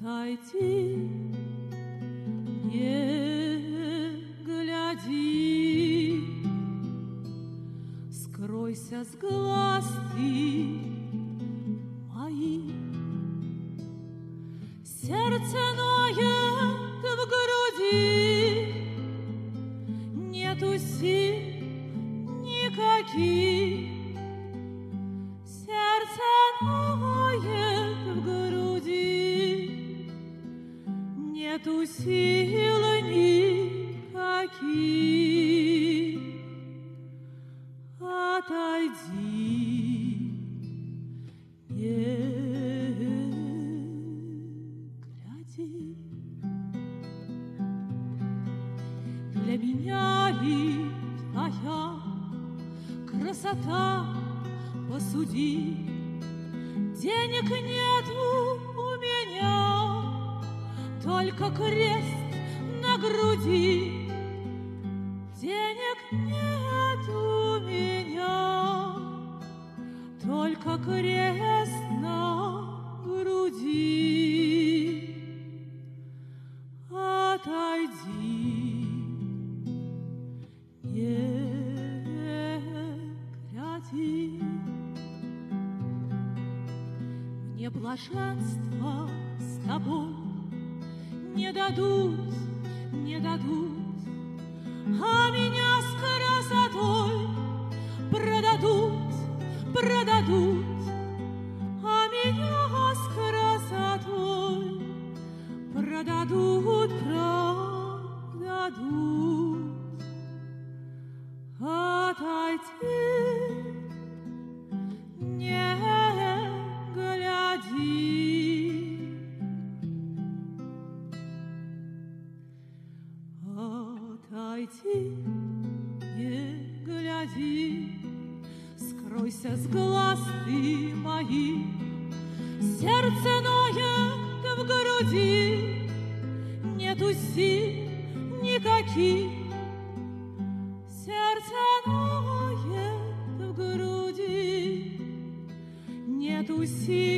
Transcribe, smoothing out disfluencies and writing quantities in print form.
Отойди, не гляди, скройся с глаз ты моих. Сердце ноет в груди, нету сил никаких. Сердце ноет в груди, нету сил никаких. Отойди, не гляди. Для меня ли твоя красота, посуди. Денег нету у меня, только крест на груди. Денег нет у меня, только крест на груди. Отойди, не гляди. Мне блаженства с тобой не дадут, не дадут, а меня с красотой продадут, продадут, а меня с красотой продадут, продадут. Отойди, не гляди. Отойди, не гляди, скройся с глаз ты моих. Сердце ноет в груди, нету сил никаких. Сердце ноет в груди, нету сил